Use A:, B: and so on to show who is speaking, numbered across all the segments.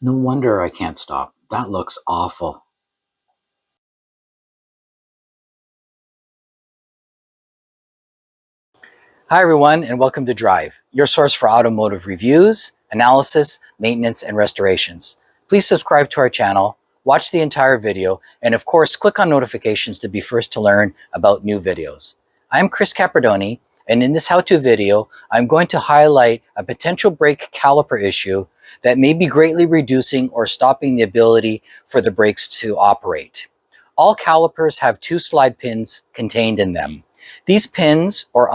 A: No wonder I can't stop. That looks awful. Hi everyone, and welcome to Drive, your source for automotive reviews, analysis, maintenance, and restorations. Please subscribe to our channel, watch the entire video, and of course, click on notifications to be first to learn about new videos. I'm Chris Capredoni, and in this how-to video, I'm going to highlight a potential brake caliper issue that may be greatly reducing or stopping the ability for the brakes to operate. All calipers have two slide pins contained in them. These pins, or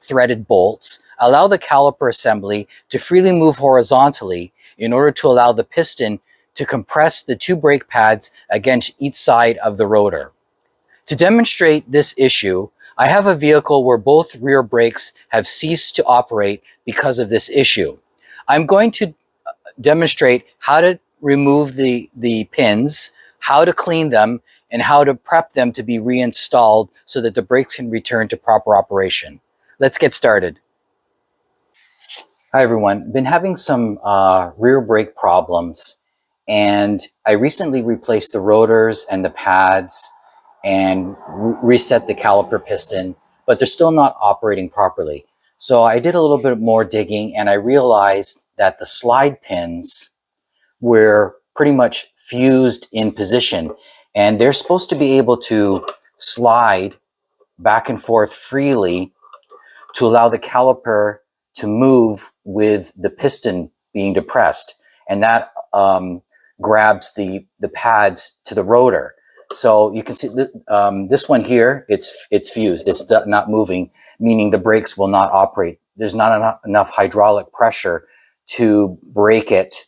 A: threaded bolts, allow the caliper assembly to freely move horizontally in order to allow the piston to compress the two brake pads against each side of the rotor. To demonstrate this issue, I have a vehicle where both rear brakes have ceased to operate because of this issue. I'm going to demonstrate how to remove the pins, how to clean them, and how to prep them to be reinstalled so that the brakes can return to proper operation. Let's get started. Hi everyone, been having some rear brake problems, and I recently replaced the rotors and the pads and reset the caliper piston, but they're still not operating properly. So I did a little bit more digging and I realized that the slide pins were pretty much fused in position, and they're supposed to be able to slide back and forth freely to allow the caliper to move with the piston being depressed, and that grabs the pads to the rotor. So you can see this one here, it's fused, it's not moving, meaning the brakes will not operate. There's not enough hydraulic pressure to brake it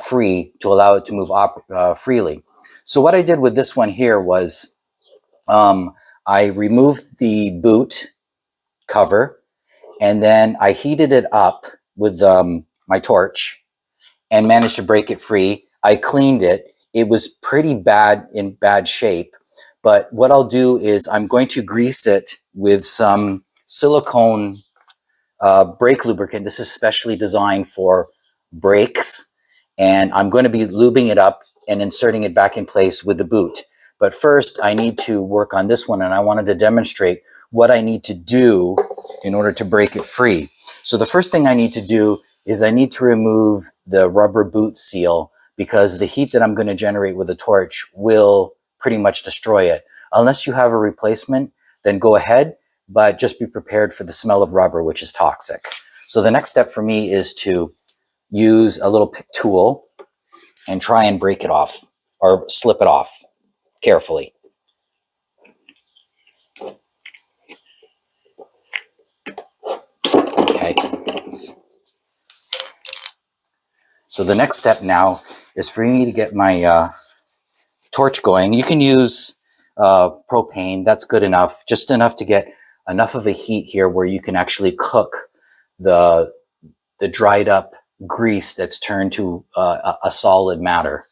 A: free to allow it to move freely. So what I did with this one here was I removed the boot cover, and then I heated it up with my torch and managed to break it free. I cleaned it. It was pretty bad, in bad shape, but what I'll do is I'm going to grease it with some silicone brake lubricant. This is specially designed for brakes, and I'm going to be lubing it up and inserting it back in place with the boot. But first I need to work on this one, and I wanted to demonstrate what I need to do in order to break it free. So the first thing I need to do is I need to remove the rubber boot seal, because the heat that I'm going to generate with the torch will pretty much destroy it. Unless you have a replacement, then go ahead, but just be prepared for the smell of rubber, which is toxic. So the next step for me is to use a little pick tool and try and break it off, or slip it off carefully. Okay. So the next step now is for me to get my torch going. You can use propane, that's good enough, just enough to get enough of a heat here where you can actually cook the dried up grease that's turned to a solid matter.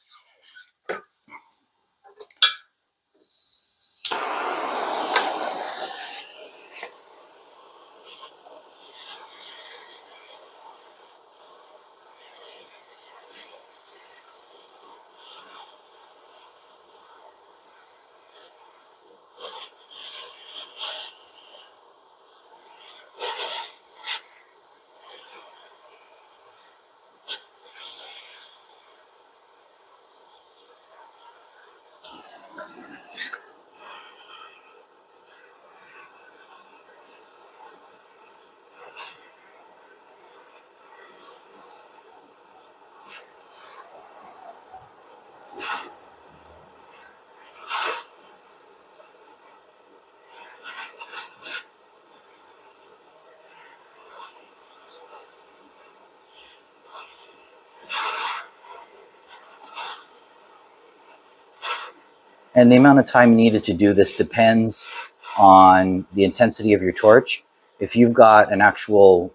A: And the amount of time needed to do this depends on the intensity of your torch. If you've got an actual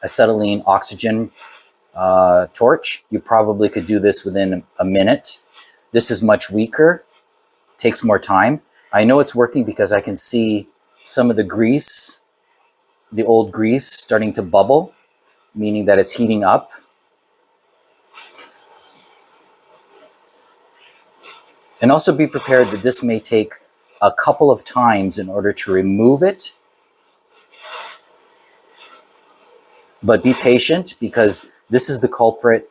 A: acetylene oxygen torch, you probably could do this within a minute. This is much weaker, takes more time. I know it's working because I can see some of the grease, the old grease, starting to bubble, meaning that it's heating up. And also be prepared that this may take a couple of times in order to remove it. But be patient, because this is the culprit,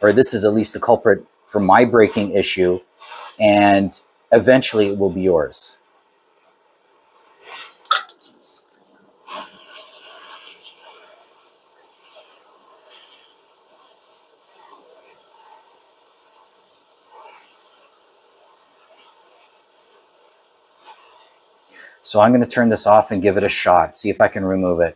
A: or this is at least the culprit for my braking issue, and eventually it will be yours. So I'm going to turn this off and give it a shot, see if I can remove it.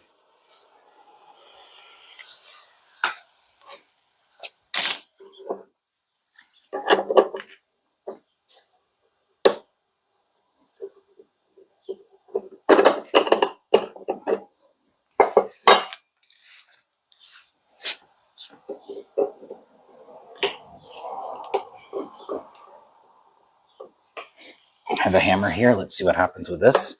A: I have a hammer here. Let's see what happens with this.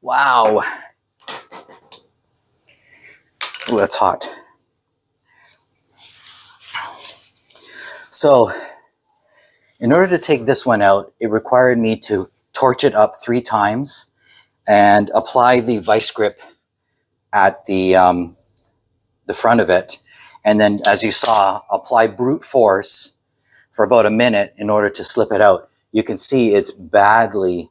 A: Wow. Ooh, that's hot. So, in order to take this one out, it required me to torch it up 3 times and apply the vice grip at the front of it. And then, as you saw, apply brute force for about a minute in order to slip it out. You can see it's badly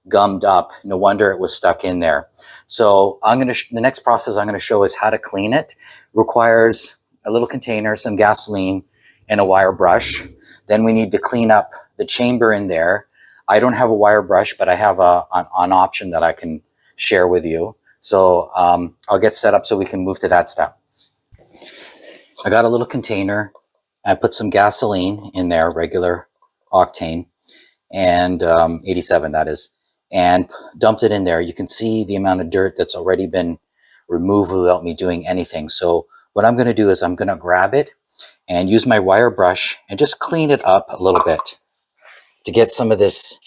A: gummed up. No wonder it was stuck in there. So the next process I'm going to show is how to clean it. Requires a little container, some gasoline, and a wire brush. Then we need to clean up the chamber in there. I don't have a wire brush, but I have an option that I can share with you. So I'll get set up so we can move to that step. I got a little container. I put some gasoline in there, regular octane, and 87 that is, and dumped it in there. You can see the amount of dirt that's already been removed without me doing anything. So what I'm going to do is I'm going to grab it and use my wire brush and just clean it up a little bit to get some of this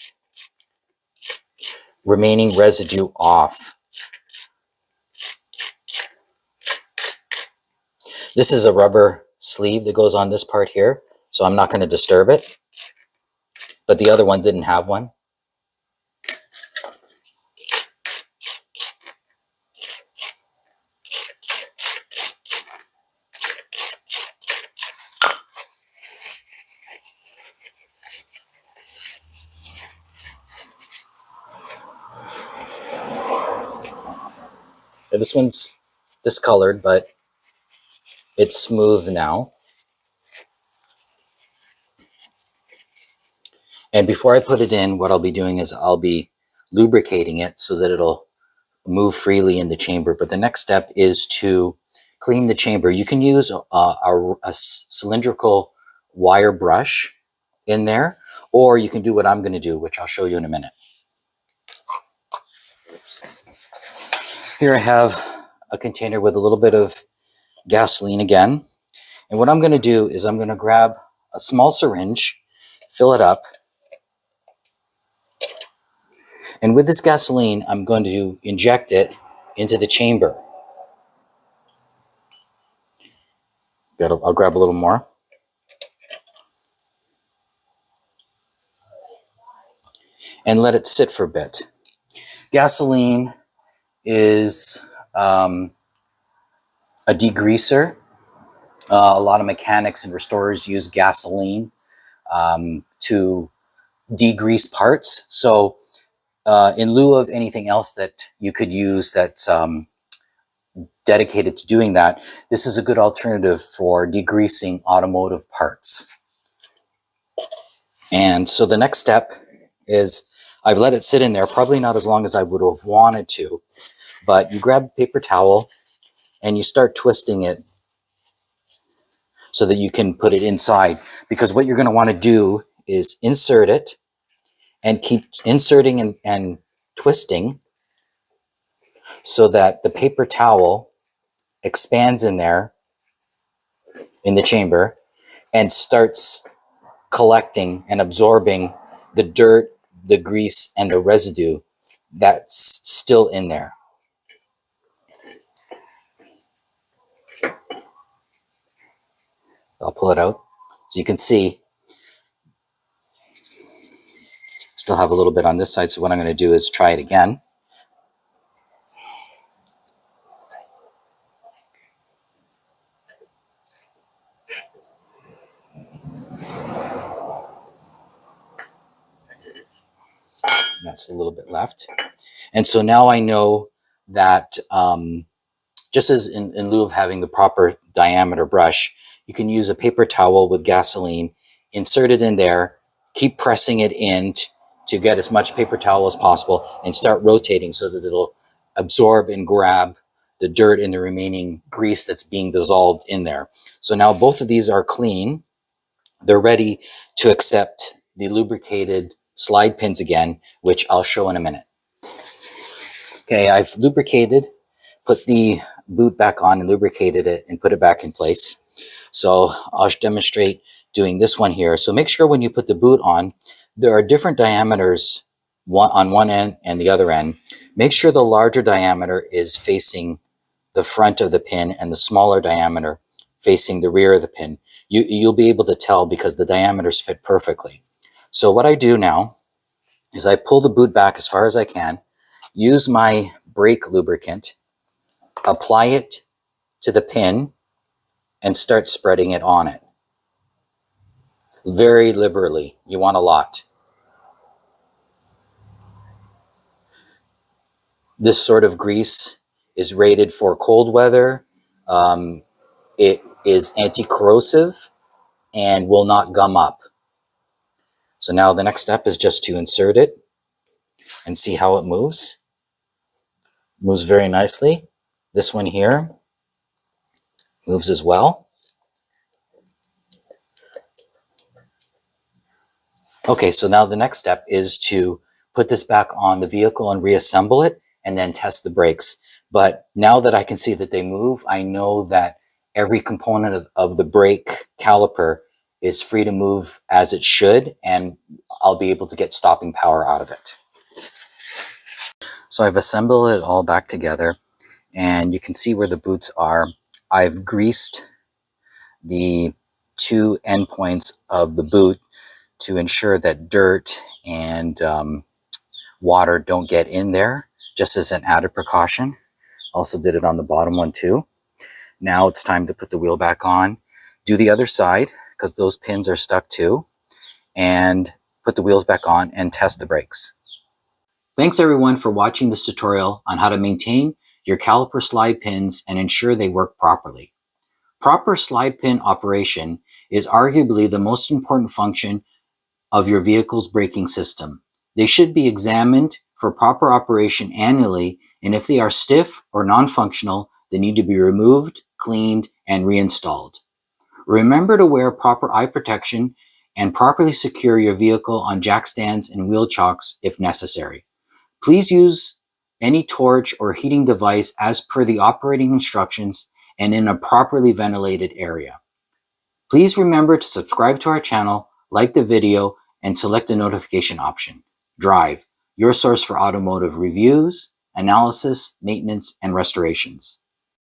A: remaining residue off. This is a rubber sleeve that goes on this part here, so I'm not going to disturb it. But the other one didn't have one. This one's discolored, but it's smooth now. And before I put it in, what I'll be doing is I'll be lubricating it so that it'll move freely in the chamber. But the next step is to clean the chamber. You can use a cylindrical wire brush in there, or you can do what I'm going to do, which I'll show you in a minute. Here I have a container with a little bit of gasoline again. And what I'm going to do is I'm going to grab a small syringe, fill it up. And with this gasoline, I'm going to inject it into the chamber. I'll grab a little more. And let it sit for a bit. Gasoline is a degreaser. A lot of mechanics and restorers use gasoline to degrease parts. So in lieu of anything else that you could use that's dedicated to doing that, this is a good alternative for degreasing automotive parts. And so the next step is I've let it sit in there, probably not as long as I would have wanted to, but you grab a paper towel and you start twisting it so that you can put it inside. Because what you're going to want to do is insert it and keep inserting and twisting so that the paper towel expands in there in the chamber and starts collecting and absorbing the dirt, the grease, and the residue that's still in there. I'll pull it out. So you can see, still have a little bit on this side. So what I'm going to do is try it again. That's a little bit left. And so now I know that just as in lieu of having the proper diameter brush, you can use a paper towel with gasoline, insert it in there, keep pressing it in to get as much paper towel as possible, and start rotating so that it'll absorb and grab the dirt and the remaining grease that's being dissolved in there. So now both of these are clean. They're ready to accept the lubricated slide pins again, which I'll show in a minute. Okay, I've lubricated, put the boot back on and lubricated it and put it back in place. So I'll demonstrate doing this one here. So make sure when you put the boot on, there are different diameters, one on one end and the other end. Make sure the larger diameter is facing the front of the pin and the smaller diameter facing the rear of the pin. You'll be able to tell because the diameters fit perfectly. So what I do now is I pull the boot back as far as I can, use my brake lubricant, apply it to the pin, and start spreading it on it. Very liberally. You want a lot. This sort of grease is rated for cold weather. It is anti-corrosive and will not gum up. So now the next step is just to insert it and see how it moves. Moves very nicely. This one here moves as well. Okay, so now the next step is to put this back on the vehicle and reassemble it and then test the brakes. But now that I can see that they move, I know that every component of the brake caliper is free to move as it should, and I'll be able to get stopping power out of it. So I've assembled it all back together, and you can see where the boots are. I've greased the two endpoints of the boot to ensure that dirt and water don't get in there, just as an added precaution. Also did it on the bottom one too. Now it's time to put the wheel back on. Do the other side, because those pins are stuck too, and put the wheels back on and test the brakes. Thanks everyone for watching this tutorial on how to maintain your caliper slide pins and ensure they work properly. Proper slide pin operation is arguably the most important function of your vehicle's braking system. They should be examined for proper operation annually, and if they are stiff or non-functional, they need to be removed, cleaned, and reinstalled. Remember to wear proper eye protection and properly secure your vehicle on jack stands and wheel chocks if necessary. Please use any torch or heating device as per the operating instructions and in a properly ventilated area. Please remember to subscribe to our channel, like the video, and select the notification option. Drive, your source for automotive reviews, analysis, maintenance, and restorations.